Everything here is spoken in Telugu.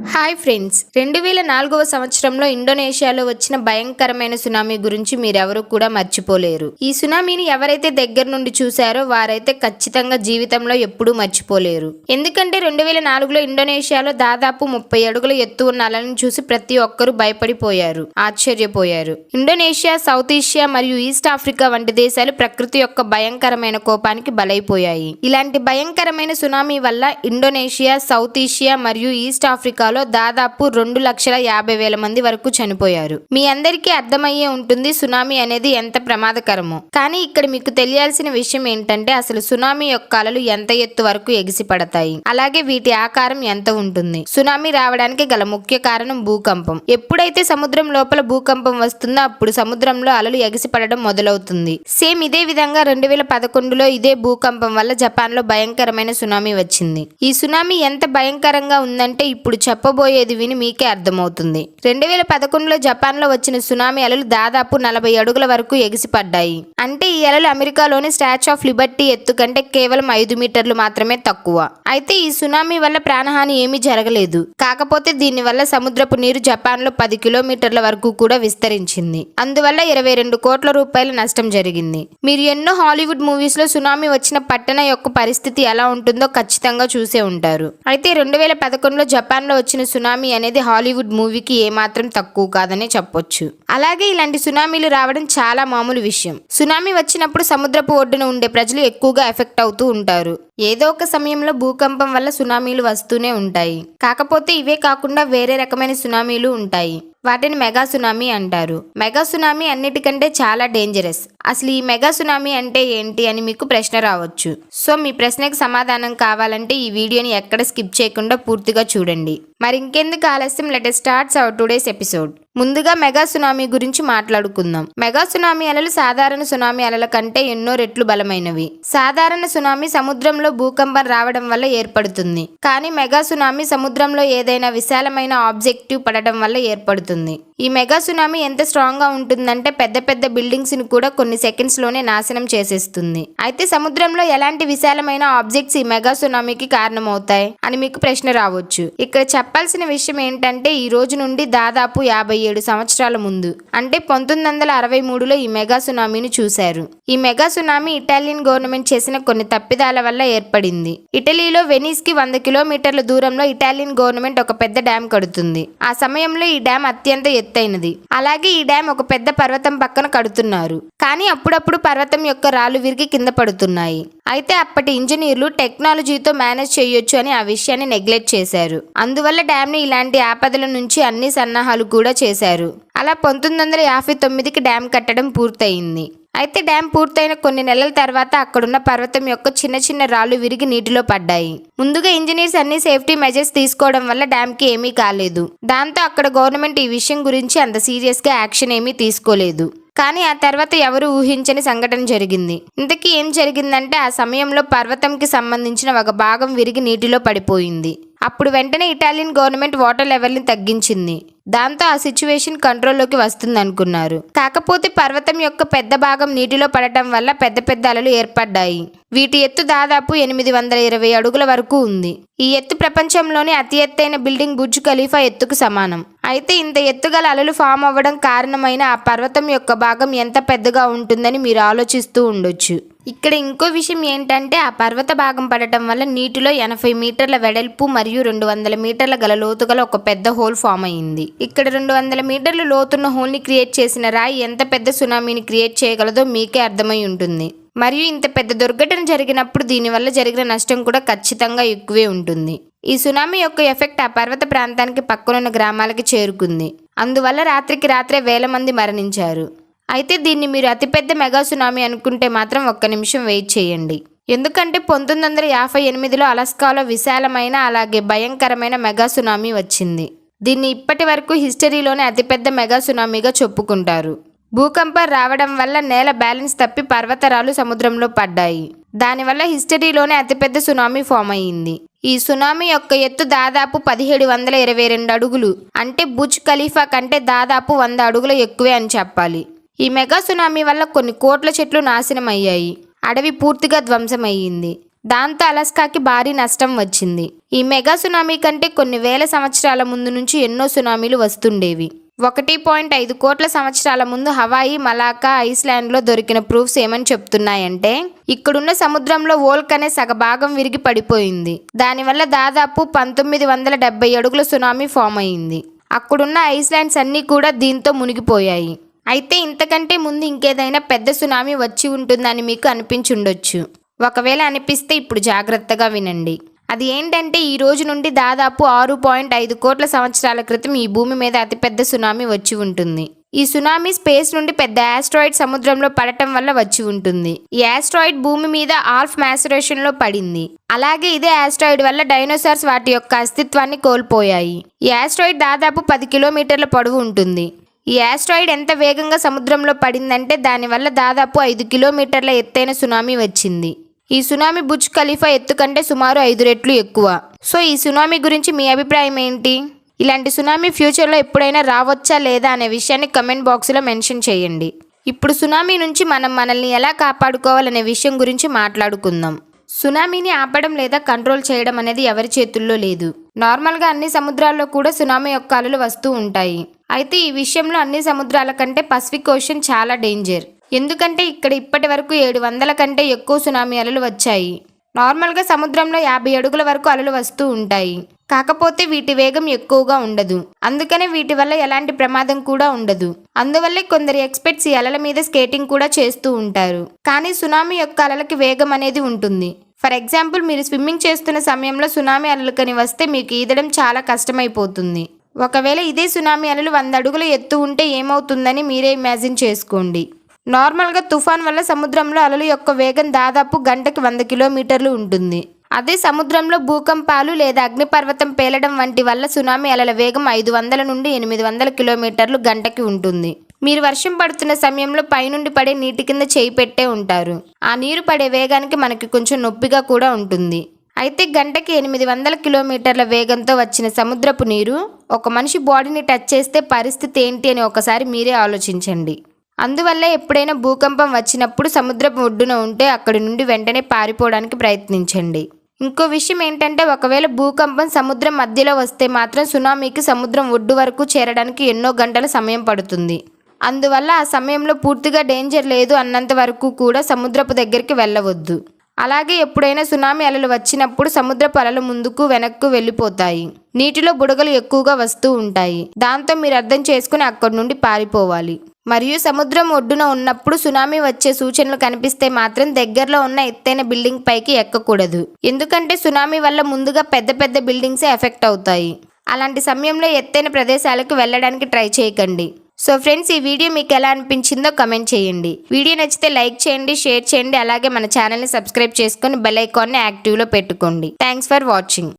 హాయ్ ఫ్రెండ్స్, 2004వ సంవత్సరంలో ఇండోనేషియాలో వచ్చిన భయంకరమైన సునామీ గురించి మీరెవరూ కూడా మర్చిపోలేరు. ఈ సునామీని ఎవరైతే దగ్గర నుండి చూశారో వారైతే ఖచ్చితంగా జీవితంలో ఎప్పుడూ మర్చిపోలేరు. ఎందుకంటే 2004లో ఇండోనేషియాలో దాదాపు 30 అడుగుల ఎత్తు ఉన్న అలలను చూసి ప్రతి ఒక్కరూ భయపడిపోయారు, ఆశ్చర్యపోయారు. ఇండోనేషియా, సౌత్ ఏషియా మరియు ఈస్ట్ ఆఫ్రికా వంటి దేశాలు ప్రకృతి యొక్క భయంకరమైన కోపానికి బలైపోయాయి. ఇలాంటి భయంకరమైన సునామీ వల్ల ఇండోనేషియా, సౌత్ ఏషియా మరియు ఈస్ట్ ఆఫ్రికాలో దాదాపు 2,50,000 మంది వరకు చనిపోయారు. మీ అందరికీ అర్థమయ్యే ఉంటుంది సునామీ అనేది ఎంత ప్రమాదకరమో. కానీ ఇక్కడ మీకు తెలియాల్సిన విషయం ఏంటంటే అసలు సునామీ యొక్క అలలు ఎంత ఎత్తు వరకు ఎగిసిపడతాయి, అలాగే వీటి ఆకారం ఎంత ఉంటుంది. సునామీ రావడానికి గల ముఖ్య కారణం భూకంపం. ఎప్పుడైతే సముద్రం లోపల భూకంపం వస్తుందో అప్పుడు సముద్రంలో అలలు ఎగిసిపడడం మొదలవుతుంది. సేమ్ ఇదే విధంగా 2011లో ఇదే భూకంపం వల్ల జపాన్ లో భయంకరమైన సునామీ వచ్చింది. ఈ సునామీ ఎంత భయంకరంగా ఉందంటే ఇప్పుడు చెప్పబోయేది విని మీకే అర్థమవుతుంది. 2011లో జపాన్ లో వచ్చిన సునామీ అలలు దాదాపు 40 అడుగుల వరకు ఎగిసిపడ్డాయి. అంటే ఈ అలలు అమెరికాలోని స్టాచ్యూ ఆఫ్ లిబర్టీ ఎత్తు కంటే కేవలం 5 మీటర్లు మాత్రమే తక్కువ. అయితే ఈ సునామీ వల్ల ప్రాణహాని ఏమీ జరగలేదు. కాకపోతే దీని వల్ల సముద్రపు నీరు జపాన్ లో 10 కిలోమీటర్ల వరకు కూడా విస్తరించింది. అందువల్ల 22 కోట్ల రూపాయల నష్టం జరిగింది. మీరు ఎన్నో హాలీవుడ్ మూవీస్ లో సునామీ వచ్చిన పట్టణ యొక్క పరిస్థితి ఎలా ఉంటుందో ఖచ్చితంగా చూసే ఉంటారు. అయితే 2011లో జపాన్ లో వచ్చిన సునామీ అనేది హాలీవుడ్ మూవీకి ఏమాత్రం తక్కువ కాదనే చెప్పొచ్చు. అలాగే ఇలాంటి సునామీలు రావడం చాలా మామూలు విషయం. సునామీ వచ్చినప్పుడు సముద్రపు ఒడ్డున ఉండే ప్రజలు ఎక్కువగా ఎఫెక్ట్ అవుతూ ఉంటారు. ఏదో ఒక సమయంలో భూకంపం వల్ల సునామీలు వస్తూనే ఉంటాయి. కాకపోతే ఇవే కాకుండా వేరే రకమైన సునామీలు ఉంటాయి. వాటిని మెగా సునామీ అంటారు. మెగా సునామీ అన్నిటికంటే చాలా డేంజరస్. అసలు ఈ మెగా సునామీ అంటే ఏంటి అని మీకు ప్రశ్న రావచ్చు. సో మీ ప్రశ్నకు సమాధానం కావాలంటే ఈ వీడియోని ఎక్కడ స్కిప్ చేయకుండా పూర్తిగా చూడండి. మరి ఇంకెందుకు ఆలస్యం, let us start our today's episode. ముందుగా మెగా సునామీ గురించి మాట్లాడుకుందాం. మెగా సునామీ అలలు సాధారణ సునామీ అలల కంటే ఎన్నో రెట్లు బలమైనవి. సాధారణ సునామీ సముద్రంలో భూకంపం రావడం వల్ల ఏర్పడుతుంది. కానీ మెగా సునామీ సముద్రంలో ఏదైనా విశాలమైన ఆబ్జెక్టివ్ పడడం వల్ల ఏర్పడుతుంది. ఈ మెగా సునామీ ఎంత స్ట్రాంగ్ గా ఉంటుందంటే పెద్ద పెద్ద బిల్డింగ్స్ ని కూడా కొన్ని సెకండ్స్ లోనే నాశనం చేసేస్తుంది. అయితే సముద్రంలో ఎలాంటి విశాలమైన ఆబ్జెక్ట్స్ ఈ మెగా సునామీకి కారణమవుతాయి అని మీకు ప్రశ్న రావచ్చు. ఇక్కడ చెప్పాల్సిన విషయం ఏంటంటే ఈ రోజు నుండి దాదాపు 57 సంవత్సరాల ముందు అంటే 1963లో ఈ మెగా సునామీని చూశారు. ఈ మెగా సునామీ ఇటాలియన్ గవర్నమెంట్ చేసిన కొన్ని తప్పిదాల వల్ల ఏర్పడింది. ఇటలీలో వెనీస్ కి 100 కిలోమీటర్ల దూరంలో ఇటాలియన్ గవర్నమెంట్ ఒక పెద్ద డ్యామ్ కడుతుంది. ఆ సమయంలో ఈ డ్యామ్ అత్యంత ఎత్తైనది. అలాగే ఈ డ్యామ్ ఒక పెద్ద పర్వతం పక్కన కడుతున్నారు. కానీ అప్పుడప్పుడు పర్వతం యొక్క రాళ్లు విరిగి కింద పడుతున్నాయి. అయితే అప్పటి ఇంజనీర్లు టెక్నాలజీతో మేనేజ్ చేయొచ్చు అని ఆ విషయాన్ని నెగ్లెక్ట్ చేశారు. అందువల్ల డ్యామ్ ని ఇలాంటి ఆపదల నుంచి అన్ని సన్నాహాలు కూడా చేశారు. అలా 1959కి డ్యామ్ కట్టడం పూర్తయింది. అయితే డ్యామ్ పూర్తయిన కొన్ని నెలల తర్వాత అక్కడున్న పర్వతం యొక్క చిన్న చిన్న రాళ్లు విరిగి నీటిలో పడ్డాయి. ముందుగా ఇంజనీర్స్ అన్ని సేఫ్టీ మెజర్స్ తీసుకోవడం వల్ల డ్యామ్ కి ఏమీ కాలేదు. దాంతో అక్కడ గవర్నమెంట్ ఈ విషయం గురించి అంత సీరియస్ గా యాక్షన్ ఏమీ తీసుకోలేదు. కానీ ఆ తర్వాత ఎవరు ఊహించని సంఘటన జరిగింది. ఇంతకీ ఏం జరిగిందంటే ఆ సమయంలో పర్వతంకి సంబంధించిన ఒక భాగం విరిగి నీటిలో పడిపోయింది. అప్పుడు వెంటనే ఇటాలియన్ గవర్నమెంట్ వాటర్ లెవెల్ని తగ్గించింది. దాంతో ఆ సిచ్యువేషన్ కంట్రోల్లోకి వస్తుంది అనుకున్నారు. కాకపోతే పర్వతం యొక్క పెద్ద భాగం నీటిలో పడటం వల్ల పెద్ద పెద్ద అలలు ఏర్పడ్డాయి. వీటి ఎత్తు దాదాపు 820 అడుగుల వరకు ఉంది. ఈ ఎత్తు ప్రపంచంలోని అతి ఎత్తైన బిల్డింగ్ బుర్జ్ ఖలీఫా ఎత్తుకు సమానం. అయితే ఇంత ఎత్తుగల అలలు ఫామ్ అవ్వడం కారణమైన ఆ పర్వతం యొక్క భాగం ఎంత పెద్దగా ఉంటుందని మీరు ఆలోచిస్తూ ఉండొచ్చు. ఇక్కడ ఇంకో విషయం ఏంటంటే ఆ పర్వత భాగం పడటం వల్ల నీటిలో 80 మీటర్ల వెడల్పు మరియు 200 మీటర్ల గల లోతుగల ఒక పెద్ద హోల్ ఫామ్ అయింది. ఇక్కడ 200 మీటర్ల లోతున్న హోల్ ని క్రియేట్ చేసిన రాయి ఎంత పెద్ద సునామీని క్రియేట్ చేయగలదో మీకే అర్థమై ఉంటుంది. మరియు ఇంత పెద్ద దుర్ఘటన జరిగినప్పుడు దీనివల్ల జరిగిన నష్టం కూడా ఖచ్చితంగా ఎక్కువే ఉంటుంది. ఈ సునామీ యొక్క ఎఫెక్ట్ ఆ పర్వత ప్రాంతానికి పక్కనున్న గ్రామాలకి చేరుకుంది. అందువల్ల రాత్రికి రాత్రే వేల మంది మరణించారు. అయితే దీన్ని మీరు అతిపెద్ద మెగా సునామీ అనుకుంటే మాత్రం ఒక్క నిమిషం వెయిట్ చేయండి. ఎందుకంటే 1958లో అలస్కాలో విశాలమైన అలాగే భయంకరమైన మెగా సునామీ వచ్చింది. దీన్ని ఇప్పటి వరకు హిస్టరీలోనే అతిపెద్ద మెగా సునామీగా చెప్పుకుంటారు. భూకంపం రావడం వల్ల నేల బ్యాలెన్స్ తప్పి పర్వతరాలు సముద్రంలో పడ్డాయి. దానివల్ల హిస్టరీలోనే అతిపెద్ద సునామీ ఫామ్ అయ్యింది. ఈ సునామీ యొక్క ఎత్తు దాదాపు 1722 అడుగులు. అంటే బుర్జ్ ఖలీఫా కంటే దాదాపు 100 అడుగుల ఎక్కువే అని చెప్పాలి. ఈ మెగా సునామీ వల్ల కొన్ని కోట్ల చెట్లు నాశనం అయ్యాయి. అడవి పూర్తిగా ధ్వంసమయ్యింది. దాంతో అలాస్కాకి భారీ నష్టం వచ్చింది. ఈ మెగా సునామీ కంటే కొన్ని వేల సంవత్సరాల ముందు నుంచి ఎన్నో సునామీలు వస్తుండేవి. 1.5 కోట్ల సంవత్సరాల ముందు హవాయి, మలాకా, ఐస్లాండ్లో దొరికిన ప్రూఫ్స్ ఏమని చెప్తున్నాయంటే ఇక్కడున్న సముద్రంలో వోల్క్ అనే సగభాగం విరిగి పడిపోయింది. దానివల్ల దాదాపు 1970 అడుగుల సునామీ ఫామ్ అయింది. అక్కడున్న ఐస్లాండ్స్ అన్నీ కూడా దీంతో మునిగిపోయాయి. అయితే ఇంతకంటే ముందు ఇంకేదైనా పెద్ద సునామీ వచ్చి ఉంటుందని మీకు అనిపించుండొచ్చు. ఒకవేళ అనిపిస్తే ఇప్పుడు జాగ్రత్తగా వినండి. అది ఏంటంటే ఈ రోజు నుండి దాదాపు 6.5 కోట్ల సంవత్సరాల క్రితం ఈ భూమి మీద అతిపెద్ద సునామీ వచ్చి ఉంటుంది. ఈ సునామీ స్పేస్ నుండి పెద్ద ఆస్ట్రాయిడ్ సముద్రంలో పడటం వల్ల వచ్చి ఉంటుంది. ఈ ఆస్ట్రాయిడ్ భూమి మీద ఆల్ఫ్ మ్యాసరేషన్ లో పడింది. అలాగే ఇదే ఆస్ట్రాయిడ్ వల్ల డైనోసార్స్ వాటి యొక్క అస్తిత్వాన్ని కోల్పోయాయి. ఈ ఆస్ట్రాయిడ్ దాదాపు 10 కిలోమీటర్ల పొడవు ఉంటుంది. ఈ ఆస్ట్రాయిడ్ ఎంత వేగంగా సముద్రంలో పడిందంటే దానివల్ల దాదాపు 5 కిలోమీటర్ల ఎత్తైన సునామీ వచ్చింది. ఈ సునామీ బుర్జ్ ఖలీఫా ఎత్తు కంటే సుమారు 5 రెట్లు ఎక్కువ. సో ఈ సునామీ గురించి మీ అభిప్రాయం ఏంటి? ఇలాంటి సునామీ ఫ్యూచర్లో ఎప్పుడైనా రావచ్చా లేదా అనే విషయాన్ని కమెంట్ బాక్స్లో మెన్షన్ చేయండి. ఇప్పుడు సునామీ నుంచి మనల్ని ఎలా కాపాడుకోవాలనే విషయం గురించి మాట్లాడుకుందాం. సునామీని ఆపడం లేదా కంట్రోల్ చేయడం అనేది ఎవరి చేతుల్లో లేదు. నార్మల్గా అన్ని సముద్రాల్లో కూడా సునామీ యొక్క అలలు వస్తూ ఉంటాయి. అయితే ఈ విషయంలో అన్ని సముద్రాల కంటే పసిఫిక్ ఓషన్ చాలా డేంజర్. ఎందుకంటే ఇక్కడ ఇప్పటి వరకు 700 కంటే ఎక్కువ సునామీ అలలు వచ్చాయి. నార్మల్గా సముద్రంలో 50 అడుగుల వరకు అలలు వస్తూ ఉంటాయి. కాకపోతే వీటి వేగం ఎక్కువగా ఉండదు. అందుకనే వీటి వల్ల ఎలాంటి ప్రమాదం కూడా ఉండదు. అందువల్లే కొందరు ఎక్స్పర్ట్స్ ఈ అలల మీద స్కేటింగ్ కూడా చేస్తూ ఉంటారు. కానీ సునామీ యొక్క అలలకి వేగం అనేది ఉంటుంది. ఫర్ ఎగ్జాంపుల్, మీరు స్విమ్మింగ్ చేస్తున్న సమయంలో సునామీ అలలు కని వస్తే మీకు ఈదడం చాలా కష్టమైపోతుంది. ఒకవేళ ఇదే సునామీ అలలు 100 అడుగుల ఎత్తు ఉంటే ఏమవుతుందని మీరే ఇమాజిన్ చేసుకోండి. నార్మల్గా తుఫాన్ వల్ల సముద్రంలో అలల యొక్క వేగం దాదాపు గంటకి 100 కిలోమీటర్లు ఉంటుంది. అదే సముద్రంలో భూకంపాలు లేదా అగ్నిపర్వతం పేలడం వంటి వల్ల సునామీ అలల వేగం 500 నుండి 800 కిలోమీటర్లు గంటకి ఉంటుంది. మీరు వర్షం పడుతున్న సమయంలో పైనుండి పడే నీటి కింద చేయి పెట్టే ఉంటారు. ఆ నీరు పడే వేగానికి మనకి కొంచెం నొప్పిగా కూడా ఉంటుంది. అయితే గంటకి 800 కిలోమీటర్ల వేగంతో వచ్చిన సముద్రపు నీరు ఒక మనిషి బాడీని టచ్ చేస్తే పరిస్థితి ఏంటి అని ఒకసారి మీరే ఆలోచించండి. అందువల్ల ఎప్పుడైనా భూకంపం వచ్చినప్పుడు సముద్రపు ఒడ్డున ఉంటే అక్కడి నుండి వెంటనే పారిపోవడానికి ప్రయత్నించండి. ఇంకో విషయం ఏంటంటే ఒకవేళ భూకంపం సముద్రం మధ్యలో వస్తే మాత్రం సునామీకి సముద్రం ఒడ్డు వరకు చేరడానికి ఎన్నో గంటల సమయం పడుతుంది. అందువల్ల ఆ సమయంలో పూర్తిగా డేంజర్ లేదు అన్నంత వరకు కూడా సముద్రపు దగ్గరికి వెళ్ళవద్దు. అలాగే ఎప్పుడైనా సునామీ అలలు వచ్చినప్పుడు సముద్రపు అలలు ముందుకు వెనక్కు వెళ్ళిపోతాయి. నీటిలో బుడగలు ఎక్కువగా వస్తూ ఉంటాయి. దాంతో మీరు అర్థం చేసుకుని అక్కడి నుండి పారిపోవాలి. మరియు సముద్రం ఒడ్డున ఉన్నప్పుడు సునామీ వచ్చే సూచనలు కనిపిస్తే మాత్రం దగ్గరలో ఉన్న ఎత్తైన బిల్డింగ్ పైకి ఎక్కకూడదు. ఎందుకంటే సునామీ వల్ల ముందుగా పెద్ద పెద్ద బిల్డింగ్సే ఎఫెక్ట్ అవుతాయి. అలాంటి సమయంలో ఎత్తైన ప్రదేశాలకు వెళ్ళడానికి ట్రై చేయకండి. సో ఫ్రెండ్స్, ఈ వీడియో మీకు ఎలా అనిపించిందో కమెంట్ చేయండి. వీడియో నచ్చితే లైక్ చేయండి, షేర్ చేయండి. అలాగే మన ఛానల్ని సబ్స్క్రైబ్ చేసుకొని బెల్ ఐకాన్ని యాక్టివ్లో పెట్టుకోండి. Thanks for watching.